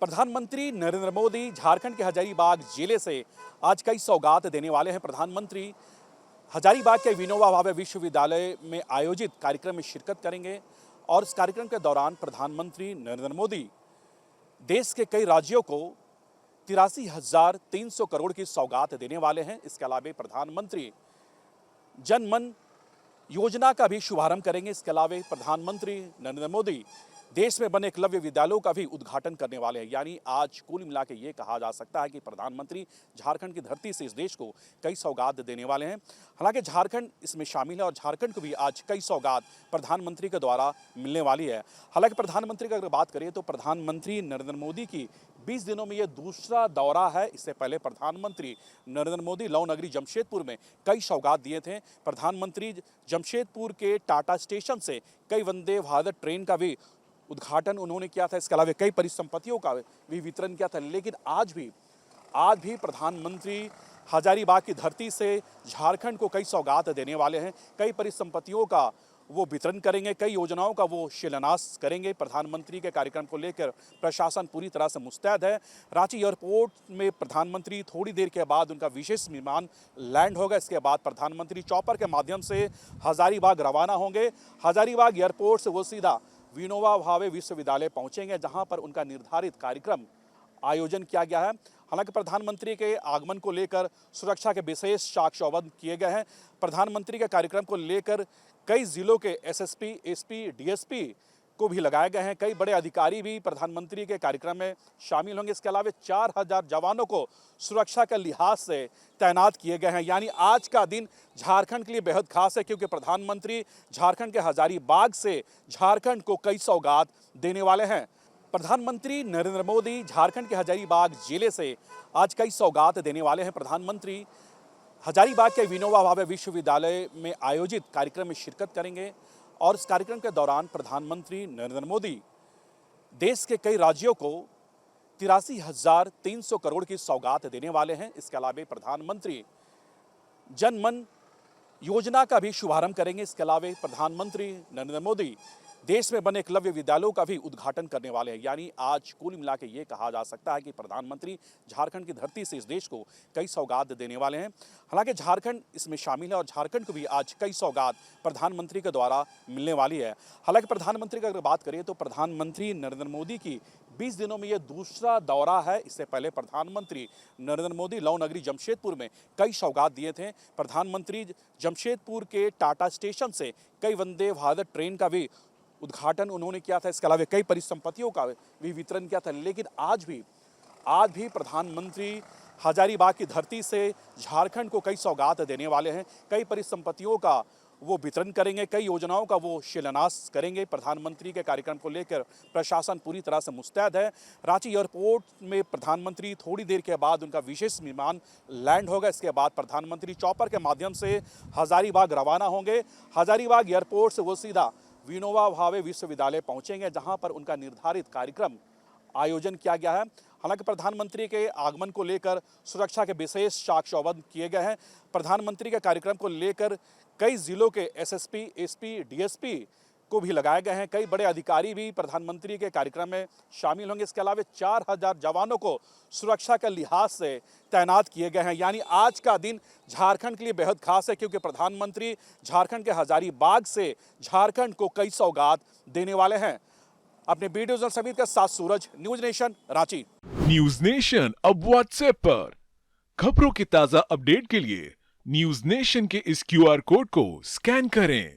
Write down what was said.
प्रधानमंत्री नरेंद्र मोदी झारखंड के हजारीबाग जिले से आज कई सौगात देने वाले हैं। प्रधानमंत्री हजारीबाग के विनोबा भावे विश्वविद्यालय में आयोजित कार्यक्रम में शिरकत करेंगे और इस कार्यक्रम के दौरान प्रधानमंत्री नरेंद्र मोदी देश के कई राज्यों को 83,300 करोड़ की सौगात देने वाले हैं। इसके अलावा प्रधानमंत्री जन मन योजना का भी शुभारंभ करेंगे। इसके अलावा प्रधानमंत्री नरेंद्र मोदी देश में बने एकलव्य विद्यालयों का भी उद्घाटन करने वाले हैं। यानी आज कुल मिला के ये कहा जा सकता है कि प्रधानमंत्री झारखंड की धरती से इस देश को कई सौगात देने वाले हैं। हालांकि झारखंड इसमें शामिल है और झारखंड को भी आज कई सौगात प्रधानमंत्री के द्वारा मिलने वाली है। हालांकि प्रधानमंत्री की अगर बात करें तो प्रधानमंत्री नरेंद्र मोदी की 20 दिनों में ये दूसरा दौरा है। इससे पहले प्रधानमंत्री नरेंद्र मोदी लौ नगरी जमशेदपुर में कई सौगात दिए थे। प्रधानमंत्री जमशेदपुर के टाटा स्टेशन से कई वंदे भारत ट्रेन का भी उद्घाटन उन्होंने किया था। इसके अलावा कई परिसंपत्तियों का भी वितरण किया था। लेकिन आज भी प्रधानमंत्री हजारीबाग की धरती से झारखंड को कई सौगात देने वाले हैं। कई परिसंपत्तियों का वो वितरण करेंगे, कई योजनाओं का वो शिलान्यास करेंगे। प्रधानमंत्री के कार्यक्रम को लेकर प्रशासन पूरी तरह से मुस्तैद है। रांची एयरपोर्ट में प्रधानमंत्री थोड़ी देर के बाद उनका विशेष विमान लैंड होगा। इसके बाद प्रधानमंत्री चॉपर के माध्यम से हजारीबाग रवाना होंगे। हजारीबाग एयरपोर्ट से वो सीधा विनोबा भावे विश्वविद्यालय पहुंचेंगे, जहां पर उनका निर्धारित कार्यक्रम आयोजन किया गया है। हालांकि प्रधानमंत्री के आगमन को लेकर सुरक्षा के विशेष चाक चौबंद किए गए हैं। प्रधानमंत्री के कार्यक्रम को लेकर कई जिलों के एसएसपी, एसपी, डीएसपी को भी लगाए गए हैं। कई बड़े अधिकारी भी प्रधानमंत्री के कार्यक्रम में शामिल होंगे। इसके अलावा 4,000 जवानों को सुरक्षा के लिहाज से तैनात किए गए हैं। यानी आज का दिन झारखंड के लिए बेहद खास है, क्योंकि प्रधानमंत्री झारखंड के हजारीबाग से झारखंड को कई सौगात देने वाले हैं। प्रधानमंत्री नरेंद्र मोदी झारखंड के हजारीबाग जिले से आज कई सौगात देने वाले हैं। प्रधानमंत्री हजारीबाग के विनोबा भावे विश्वविद्यालय में आयोजित कार्यक्रम में शिरकत करेंगे और इस कार्यक्रम के दौरान प्रधानमंत्री नरेंद्र मोदी देश के कई राज्यों को 83,300 करोड़ की सौगात देने वाले हैं। इसके अलावा प्रधानमंत्री जन मन योजना का भी शुभारंभ करेंगे। इसके अलावा प्रधानमंत्री नरेंद्र मोदी देश में बने एकलव्य विद्यालयों का भी उद्घाटन करने वाले हैं। यानी आज कुल मिला के ये कहा जा सकता है कि प्रधानमंत्री झारखंड की धरती से इस देश को कई सौगात देने वाले हैं। हालांकि झारखंड इसमें शामिल है और झारखंड को भी आज कई सौगात प्रधानमंत्री के द्वारा मिलने वाली है। हालांकि प्रधानमंत्री की अगर बात करें तो प्रधानमंत्री नरेंद्र मोदी की 20 दिनों में ये दूसरा दौरा है। इससे पहले प्रधानमंत्री नरेंद्र मोदी लौ नगरी जमशेदपुर में कई सौगात दिए थे। प्रधानमंत्री जमशेदपुर के टाटा स्टेशन से कई वंदे भारत ट्रेन का भी उद्घाटन उन्होंने किया था। इसके अलावा कई परिसंपत्तियों का भी वितरण किया था। लेकिन आज भी प्रधानमंत्री हजारीबाग की धरती से झारखंड को कई सौगात देने वाले हैं। कई परिसंपत्तियों का वो वितरण करेंगे, कई योजनाओं का वो शिलान्यास करेंगे। प्रधानमंत्री के कार्यक्रम को लेकर प्रशासन पूरी तरह से मुस्तैद है। रांची एयरपोर्ट में प्रधानमंत्री थोड़ी देर के बाद उनका विशेष विमान लैंड होगा। इसके बाद प्रधानमंत्री चॉपर के माध्यम से हजारीबाग रवाना होंगे। हजारीबाग एयरपोर्ट से वो सीधा विनोबा भावे विश्वविद्यालय पहुंचेंगे, जहां पर उनका निर्धारित कार्यक्रम आयोजन किया गया है। हालांकि प्रधानमंत्री के आगमन को लेकर सुरक्षा के विशेष चाक चौबंद किए गए हैं। प्रधानमंत्री के कार्यक्रम को लेकर कई जिलों के एसएसपी, एसपी, डीएसपी को भी लगाए गए हैं। कई बड़े अधिकारी भी प्रधानमंत्री के कार्यक्रम में शामिल होंगे। इसके अलावा 4,000 जवानों को सुरक्षा के लिहाज से तैनात किए गए हैं। यानी आज का दिन झारखंड के लिए बेहद खास है, क्योंकि प्रधानमंत्री झारखंड के हजारीबाग से झारखंड को कई सौगात देने वाले हैं। अपने वीडियो जर्नलिस्ट समीर के साथ Suraj, news nation, Ranchi. News nation अब व्हाट्सएप पर खबरों के ताजा अपडेट के लिए न्यूज नेशन के इस क्यूआर कोड को स्कैन करें।